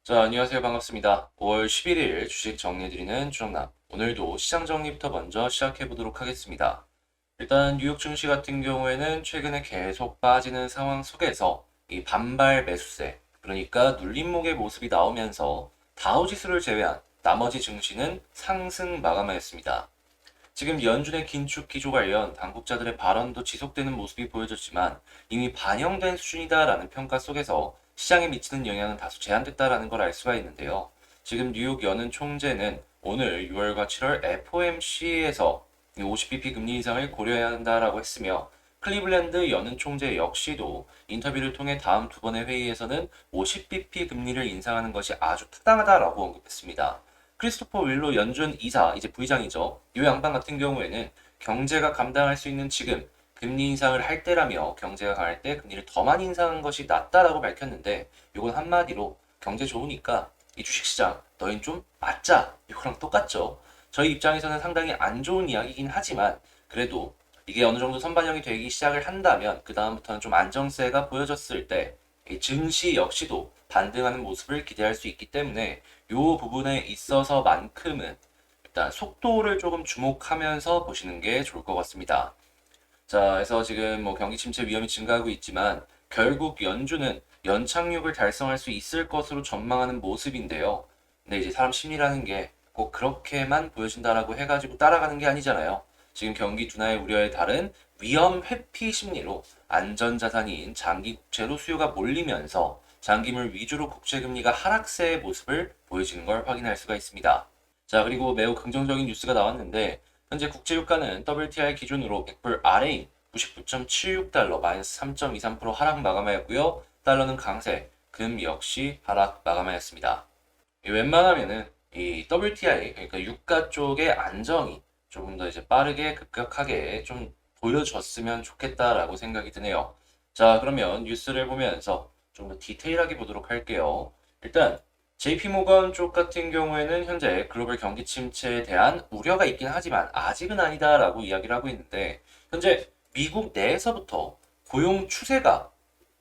자, 안녕하세요. 반갑습니다. 5월 11일 주식 정리해드리는 주정남. 오늘도 시장 정리부터 먼저 시작해보도록 하겠습니다. 일단 뉴욕 증시 같은 경우에는 최근에 계속 빠지는 상황 속에서 이 반발 매수세, 그러니까 눌림목의 모습이 나오면서 다우지수를 제외한 나머지 증시는 상승 마감하였습니다. 지금 연준의 긴축 기조 관련 당국자들의 발언도 지속되는 모습이 보여졌지만 이미 반영된 수준이다라는 평가 속에서 시장에 미치는 영향은 다소 제한됐다라는 걸 알 수가 있는데요. 지금 뉴욕 연은 총재는 오늘 6월과 7월 FOMC에서 50bp 금리 인상을 고려해야 한다라고 했으며 클리블랜드 연은 총재 역시도 인터뷰를 통해 다음 두 번의 회의에서는 50bp 금리를 인상하는 것이 아주 타당하다라고 언급했습니다. 크리스토퍼 윌로 연준 이사, 이제 부의장이죠. 이 양반 같은 경우에는 경제가 감당할 수 있는 지금 금리 인상을 할 때라며 경제가 강할 때 금리를 더 많이 인상한 것이 낫다라고 밝혔는데 이건 한마디로 경제 좋으니까 이 주식시장 너흰 좀 맞자 이거랑 똑같죠. 저희 입장에서는 상당히 안 좋은 이야기이긴 하지만 그래도 이게 어느 정도 선반영이 되기 시작을 한다면 그 다음부터는 좀 안정세가 보여졌을 때 이 증시 역시도 반등하는 모습을 기대할 수 있기 때문에 이 부분에 있어서만큼은 일단 속도를 조금 주목하면서 보시는 게 좋을 것 같습니다. 자, 그래서 지금 뭐 경기 침체 위험이 증가하고 있지만 결국 연준은 연착륙을 달성할 수 있을 것으로 전망하는 모습인데요. 근데 이제 사람 심리라는 게 꼭 그렇게만 보여진다라고 해가지고 따라가는 게 아니잖아요. 지금 경기 둔화의 우려에 따른 위험 회피 심리로 안전자산인 장기 국채로 수요가 몰리면서 장기물 위주로 국채금리가 하락세의 모습을 보여지는 걸 확인할 수가 있습니다. 자, 그리고 매우 긍정적인 뉴스가 나왔는데 현재 국제유가는 WTI 기준으로 100불 아래인 99.76달러 마이너스 3.23% 하락 마감하였고요. 달러는 강세, 금 역시 하락 마감하였습니다. 웬만하면은 이 WTI 그러니까 유가 쪽의 안정이 조금 더 이제 빠르게 급격하게 좀 보여줬으면 좋겠다라고 생각이 드네요. 자, 그러면 뉴스를 보면서 좀 더 디테일하게 보도록 할게요. 일단 JP모건 쪽 같은 경우에는 현재 글로벌 경기 침체에 대한 우려가 있긴 하지만 아직은 아니다라고 이야기를 하고 있는데 현재 미국 내에서부터 고용 추세가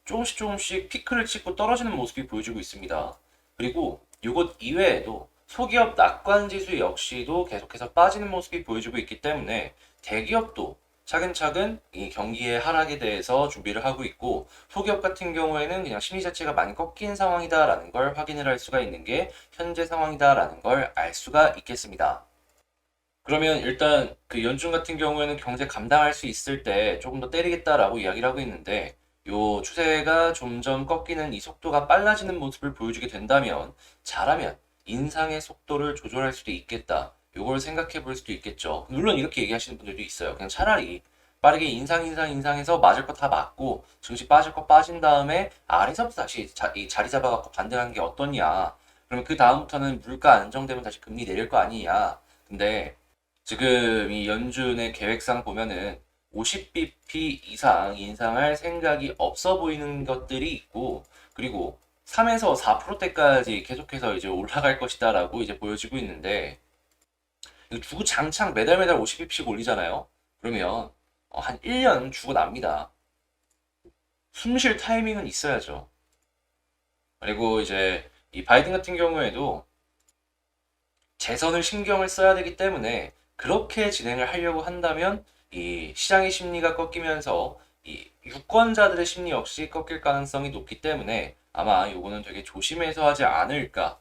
조금씩 피크를 찍고 떨어지는 모습이 보여지고 있습니다. 그리고 이것 이외에도 소기업 낙관 지수 역시도 계속해서 빠지는 모습이 보여지고 있기 때문에 대기업도 차근차근 이 경기의 하락에 대해서 준비를 하고 있고 소기업 같은 경우에는 그냥 심리 자체가 많이 꺾인 상황이다라는 걸 확인을 할 수가 있는 게 현재 상황이다라는 걸 알 수가 있겠습니다. 그러면 일단 그 연준 같은 경우에는 경제 감당할 수 있을 때 조금 더 때리겠다라고 이야기를 하고 있는데 요 추세가 점점 꺾이는 이 속도가 빨라지는 모습을 보여주게 된다면 잘하면 인상의 속도를 조절할 수도 있겠다. 요걸 생각해 볼 수도 있겠죠. 물론 이렇게 얘기하시는 분들도 있어요. 그냥 차라리 빠르게 인상해서 맞을 거 다 맞고 증시 빠질 거 빠진 다음에 아래서부터 다시 이 자리 잡아갖고 반등하는 게 어떠냐. 그러면 그 다음부터는 물가 안정되면 다시 금리 내릴 거 아니냐. 근데 지금 이 연준의 계획상 보면은 50bp 이상 인상할 생각이 없어 보이는 것들이 있고, 그리고 3에서 4%대까지 계속해서 이제 올라갈 것이다라고 이제 보여지고 있는데, 이거 주구 장창 매달 50bp씩 올리잖아요? 그러면 한 1년 주고 납니다. 숨쉴 타이밍은 있어야죠. 그리고 이제 이 바이든 같은 경우에도 재선을 신경을 써야 되기 때문에 그렇게 진행을 하려고 한다면 이 시장의 심리가 꺾이면서 이 유권자들의 심리 역시 꺾일 가능성이 높기 때문에 아마 요거는 되게 조심해서 하지 않을까.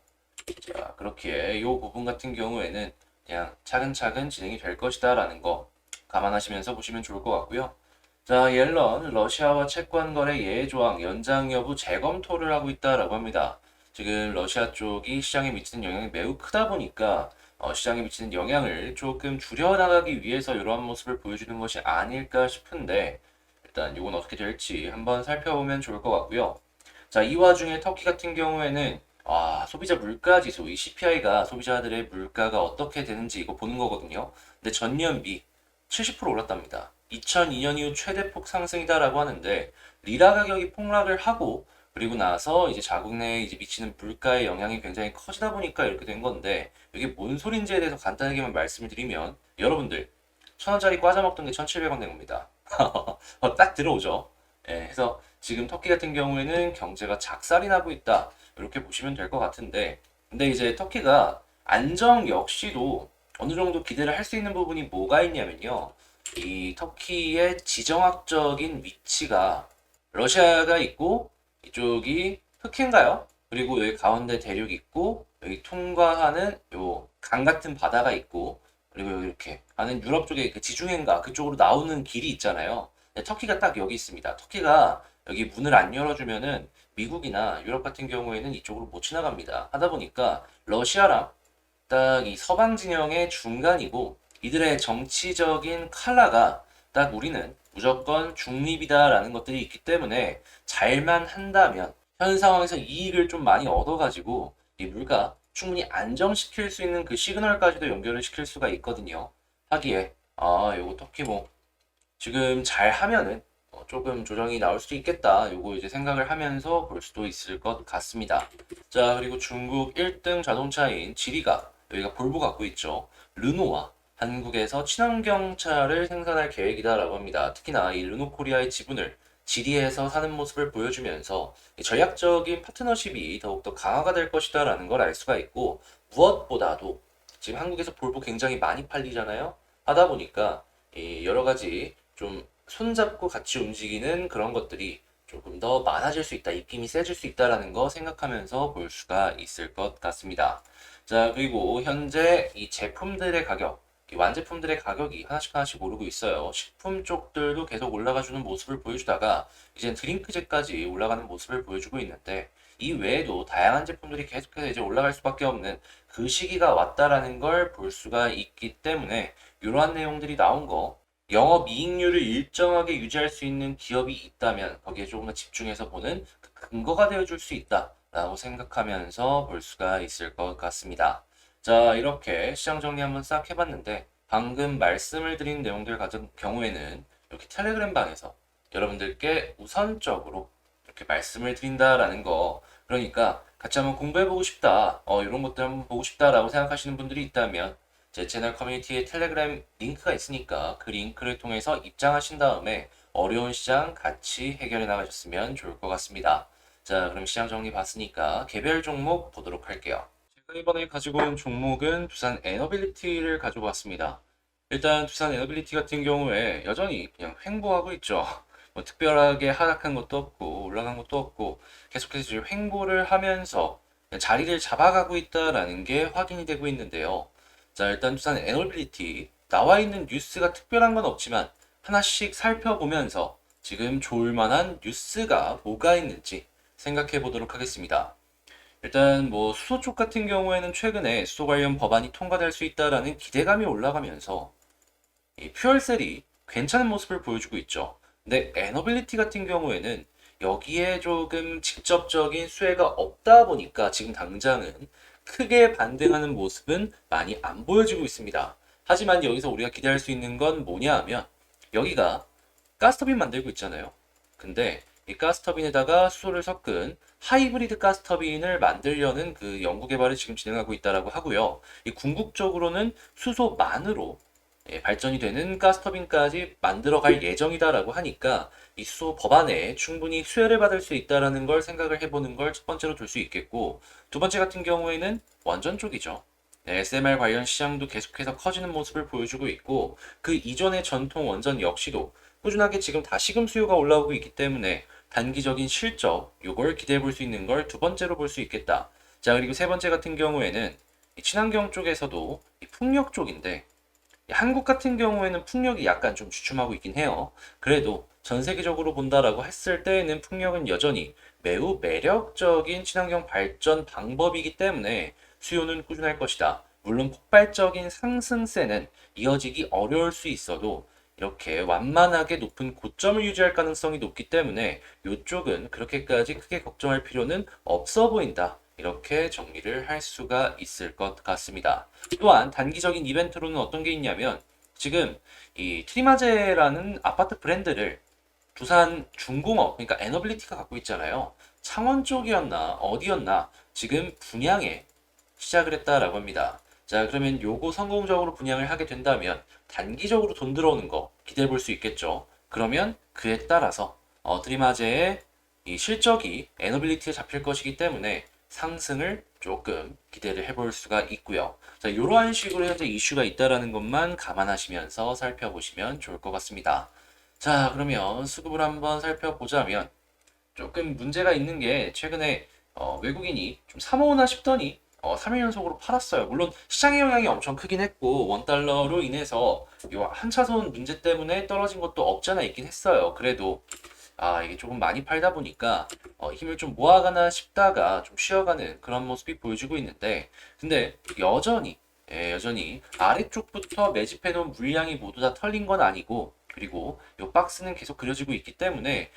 자, 그렇게 요 부분 같은 경우에는 그냥 차근차근 진행이 될 것이다라는 거 감안하시면서 보시면 좋을 것 같고요. 자, 옐런 러시아와 채권 거래 예외 조항 연장 여부 재검토를 하고 있다라고 합니다. 지금 러시아 쪽이 시장에 미치는 영향이 매우 크다 보니까 시장에 미치는 영향을 조금 줄여나가기 위해서 이러한 모습을 보여주는 것이 아닐까 싶은데 일단 이건 어떻게 될지 한번 살펴보면 좋을 것 같고요. 자, 이 와중에 터키 같은 경우에는 소비자 물가 지수, 이 CPI가 소비자들의 물가가 어떻게 되는지 이거 보는 거거든요. 근데 전년비 70% 올랐답니다. 2002년 이후 최대폭 상승이다라고 하는데 리라 가격이 폭락을 하고 그리고 나서 이제 자국 내에 이제 미치는 물가의 영향이 굉장히 커지다 보니까 이렇게 된 건데 이게 뭔 소린지에 대해서 간단하게만 말씀을 드리면 여러분들 1,000원짜리 과자 먹던 게 1,700원 된 겁니다. 딱 들어오죠. 예, 그래서 지금 터키 같은 경우에는 경제가 작살이 나고 있다. 이렇게 보시면 될 것 같은데, 근데 이제 터키가 안정 역시도 어느 정도 기대를 할 수 있는 부분이 뭐가 있냐면요. 이 터키의 지정학적인 위치가 러시아가 있고 이쪽이 흑해인가요? 그리고 여기 가운데 대륙 있고 여기 통과하는 요 강 같은 바다가 있고 그리고 여기 이렇게 가는 유럽 쪽에 그 지중해인가 그쪽으로 나오는 길이 있잖아요. 네, 터키가 딱 여기 있습니다. 터키가 여기 문을 안 열어주면은 미국이나 유럽 같은 경우에는 이쪽으로 못 지나갑니다. 하다 보니까 러시아랑 딱 이 서방 진영의 중간이고 이들의 정치적인 컬러가 딱 우리는 무조건 중립이다라는 것들이 있기 때문에 잘만 한다면 현 상황에서 이익을 좀 많이 얻어가지고 이 물가 충분히 안정시킬 수 있는 그 시그널까지도 연결을 시킬 수가 있거든요. 하기에 요거 터키 뭐 지금 잘 하면은 조금 조정이 나올 수도 있겠다. 요거 이제 생각을 하면서 볼 수도 있을 것 같습니다. 자, 그리고 중국 1등 자동차인 지리가 여기가 볼보 갖고 있죠. 르노와 한국에서 친환경차를 생산할 계획이다라고 합니다. 특히나 이 르노 코리아의 지분을 지리에서 사는 모습을 보여주면서 전략적인 파트너십이 더욱더 강화가 될 것이다라는 걸 알 수가 있고 무엇보다도 지금 한국에서 볼보 굉장히 많이 팔리잖아요. 하다 보니까 이 여러 가지 좀 손잡고 같이 움직이는 그런 것들이 조금 더 많아질 수 있다, 입김이 세질 수 있다라는 거 생각하면서 볼 수가 있을 것 같습니다. 자, 그리고 현재 이 제품들의 가격, 이 완제품들의 가격이 하나씩 하나씩 오르고 있어요. 식품 쪽들도 계속 올라가주는 모습을 보여주다가 이제 드링크제까지 올라가는 모습을 보여주고 있는데 이 외에도 다양한 제품들이 계속해서 이제 올라갈 수밖에 없는 그 시기가 왔다라는 걸 볼 수가 있기 때문에 이러한 내용들이 나온 거 영업이익률을 일정하게 유지할 수 있는 기업이 있다면 거기에 조금 더 집중해서 보는 그 근거가 되어줄 수 있다라고 생각하면서 볼 수가 있을 것 같습니다. 자, 이렇게 시장 정리 한번 싹 해봤는데 방금 말씀을 드린 내용들 같은 경우에는 이렇게 텔레그램 방에서 여러분들께 우선적으로 이렇게 말씀을 드린다라는 거 그러니까 같이 한번 공부해보고 싶다 이런 것들 한번 보고 싶다라고 생각하시는 분들이 있다면 제 채널 커뮤니티에 텔레그램 링크가 있으니까 그 링크를 통해서 입장하신 다음에 어려운 시장 같이 해결해 나가셨으면 좋을 것 같습니다. 자, 그럼 시장 정리 봤으니까 개별 종목 보도록 할게요. 제가 이번에 가지고 온 종목은 두산 에너빌리티를 가지고 왔습니다. 일단 두산 에너빌리티 같은 경우에 여전히 그냥 횡보하고 있죠. 뭐 특별하게 하락한 것도 없고 올라간 것도 없고 계속해서 지금 횡보를 하면서 자리를 잡아가고 있다라는 게 확인이 되고 있는데요. 자, 일단 두산 에너빌리티 나와 있는 뉴스가 특별한 건 없지만 하나씩 살펴보면서 지금 좋을 만한 뉴스가 뭐가 있는지 생각해 보도록 하겠습니다. 일단 뭐 수소 쪽 같은 경우에는 최근에 수소 관련 법안이 통과될 수 있다라는 기대감이 올라가면서 이 퓨얼셀이 괜찮은 모습을 보여주고 있죠. 근데 에너빌리티 같은 경우에는 여기에 조금 직접적인 수혜가 없다 보니까 지금 당장은 크게 반등하는 모습은 많이 안 보여지고 있습니다. 하지만 여기서 우리가 기대할 수 있는 건 뭐냐 하면 여기가 가스터빈 만들고 있잖아요. 근데 이 가스터빈에다가 수소를 섞은 하이브리드 가스터빈을 만들려는 그 연구 개발을 지금 진행하고 있다라고 하고요. 이 궁극적으로는 수소만으로 발전이 되는 가스터빈까지 만들어갈 예정이다라고 하니까 이 수소 법안에 충분히 수혜를 받을 수 있다라는 걸 생각을 해보는 걸 첫 번째로 둘 수 있겠고 두 번째 같은 경우에는 원전 쪽이죠. 네, SMR 관련 시장도 계속해서 커지는 모습을 보여주고 있고 그 이전의 전통 원전 역시도 꾸준하게 지금 다시금 수요가 올라오고 있기 때문에 단기적인 실적 요걸 기대해 볼 수 있는 걸 두 번째로 볼 수 있겠다. 자, 그리고 세 번째 같은 경우에는 이 친환경 쪽에서도 이 풍력 쪽인데 한국 같은 경우에는 풍력이 약간 좀 주춤하고 있긴 해요. 그래도 전 세계적으로 본다라고 했을 때에는 풍력은 여전히 매우 매력적인 친환경 발전 방법이기 때문에 수요는 꾸준할 것이다. 물론 폭발적인 상승세는 이어지기 어려울 수 있어도 이렇게 완만하게 높은 고점을 유지할 가능성이 높기 때문에 이쪽은 그렇게까지 크게 걱정할 필요는 없어 보인다. 이렇게 정리를 할 수가 있을 것 같습니다. 또한 단기적인 이벤트로는 어떤 게 있냐면 지금 이 트리마제라는 아파트 브랜드를 두산 중공업 그러니까 에너빌리티가 갖고 있잖아요. 창원 쪽이었나 어디였나 지금 분양에 시작을 했다라고 합니다. 자, 그러면 요거 성공적으로 분양을 하게 된다면 단기적으로 돈 들어오는 거 기대해 볼 수 있겠죠. 그러면 그에 따라서 트리마제의 이 실적이 에너빌리티에 잡힐 것이기 때문에 상승을 조금 기대를 해볼 수가 있고요. 자, 이러한 식으로 현재 이슈가 있다라는 것만 감안하시면서 살펴보시면 좋을 것 같습니다. 자, 그러면 수급을 한번 살펴보자면 조금 문제가 있는 게 최근에 외국인이 좀 사모으나 싶더니 3일 연속으로 팔았어요. 물론 시장의 영향이 엄청 크긴 했고 원달러로 인해서 이 한차선 문제 때문에 떨어진 것도 없잖아 있긴 했어요. 그래도 이게 조금 많이 팔다 보니까 힘을 좀 모아가나 싶다가 좀 쉬어가는 그런 모습이 보여지고 있는데 근데 여전히 아래쪽부터 매집해 놓은 물량이 모두 다 털린 건 아니고 그리고 이 박스는 계속 그려지고 있기 때문에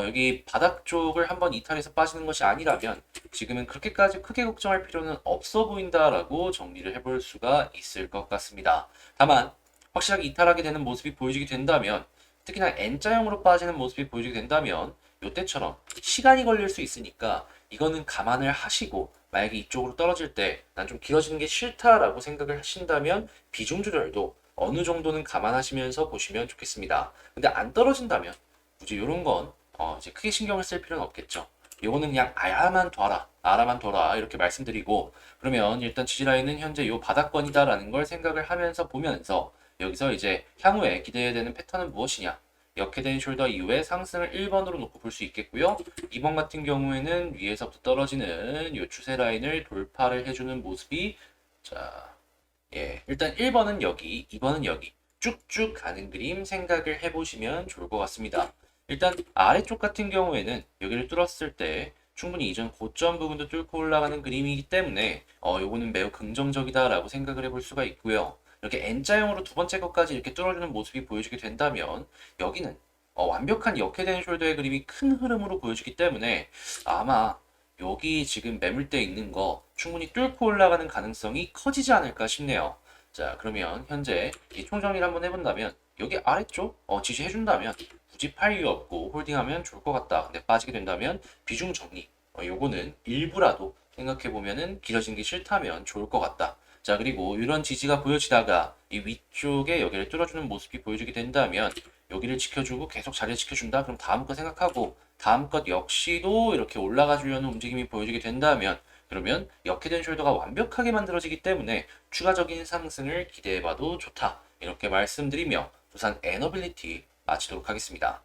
여기 바닥 쪽을 한번 이탈해서 빠지는 것이 아니라면 지금은 그렇게까지 크게 걱정할 필요는 없어 보인다라고 정리를 해볼 수가 있을 것 같습니다. 다만 확실하게 이탈하게 되는 모습이 보여지게 된다면 특히나 N자형으로 빠지는 모습이 보여지게 된다면 이때처럼 시간이 걸릴 수 있으니까 이거는 감안을 하시고 만약에 이쪽으로 떨어질 때 난 좀 길어지는 게 싫다라고 생각을 하신다면 비중 조절도 어느 정도는 감안하시면서 보시면 좋겠습니다. 근데 안 떨어진다면 굳이 이런 건 이제 크게 신경을 쓸 필요는 없겠죠. 요거는 그냥 알아만 둬라 이렇게 말씀드리고 그러면 일단 지지라인은 현재 요 바닥권이다라는 걸 생각을 하면서 보면서 여기서 이제 향후에 기대해야 되는 패턴은 무엇이냐? 역회된 숄더 이후에 상승을 1번으로 놓고 볼 수 있겠고요. 2번 같은 경우에는 위에서부터 떨어지는 이 추세 라인을 돌파를 해주는 모습이 자, 일단 1번은 여기, 2번은 여기 쭉쭉 가는 그림 생각을 해보시면 좋을 것 같습니다. 일단 아래쪽 같은 경우에는 여기를 뚫었을 때 충분히 이전 고점 부분도 뚫고 올라가는 그림이기 때문에 요거는 매우 긍정적이다라고 생각을 해볼 수가 있고요. 이렇게 N자형으로 두 번째 것까지 이렇게 뚫어주는 모습이 보여지게 된다면 여기는 완벽한 역회된 숄더의 그림이 큰 흐름으로 보여지기 때문에 아마 여기 지금 매물대 있는 거 충분히 뚫고 올라가는 가능성이 커지지 않을까 싶네요. 자, 그러면 현재 이 총정리를 한번 해본다면 여기 아래쪽 지지해준다면 굳이 팔 이유 없고 홀딩하면 좋을 것 같다. 근데 빠지게 된다면 비중 정리. 요거는 일부라도 생각해보면은 길어지는 게 싫다면 좋을 것 같다. 자, 그리고 이런 지지가 보여지다가 이 위쪽에 여기를 뚫어주는 모습이 보여지게 된다면 여기를 지켜주고 계속 자리를 지켜준다. 그럼 다음 거 생각하고 다음 것 역시도 이렇게 올라가 주려는 움직임이 보여지게 된다면 그러면 역회된 숄더가 완벽하게 만들어지기 때문에 추가적인 상승을 기대해봐도 좋다. 이렇게 말씀드리며 부산 에너빌리티 마치도록 하겠습니다.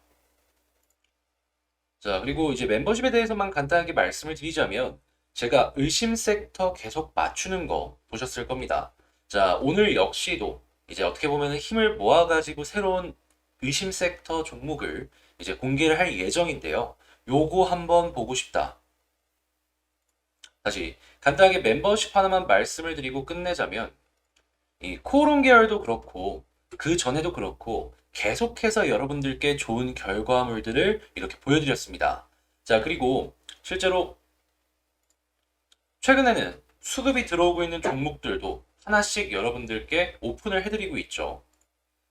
자, 그리고 이제 멤버십에 대해서만 간단하게 말씀을 드리자면 제가 의심 섹터 계속 맞추는 거 보셨을 겁니다. 자, 오늘 역시도 이제 어떻게 보면 힘을 모아가지고 새로운 의심 섹터 종목을 이제 공개를 할 예정인데요. 요거 한번 보고 싶다. 다시 간단하게 멤버십 하나만 말씀을 드리고 끝내자면 이 코오롱 계열도 그렇고 그 전에도 그렇고 계속해서 여러분들께 좋은 결과물들을 이렇게 보여드렸습니다. 자, 그리고 실제로 최근에는 수급이 들어오고 있는 종목들도 하나씩 여러분들께 오픈을 해드리고 있죠.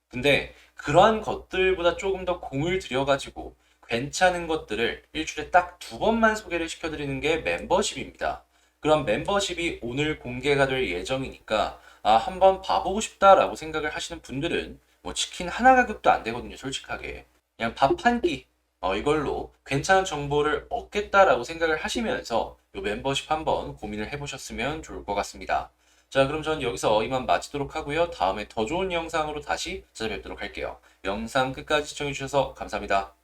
근데 그러한 것들보다 조금 더 공을 들여가지고 괜찮은 것들을 일주일에 딱 두 번만 소개를 시켜드리는 게 멤버십입니다. 그럼 멤버십이 오늘 공개가 될 예정이니까 한번 봐보고 싶다라고 생각을 하시는 분들은 뭐 치킨 하나 가격도 안 되거든요, 솔직하게. 그냥 밥 한 끼, 이걸로 괜찮은 정보를 얻겠다라고 생각을 하시면서 이 멤버십 한번 고민을 해보셨으면 좋을 것 같습니다. 자, 그럼 전 여기서 이만 마치도록 하고요. 다음에 더 좋은 영상으로 다시 찾아뵙도록 할게요. 영상 끝까지 시청해주셔서 감사합니다.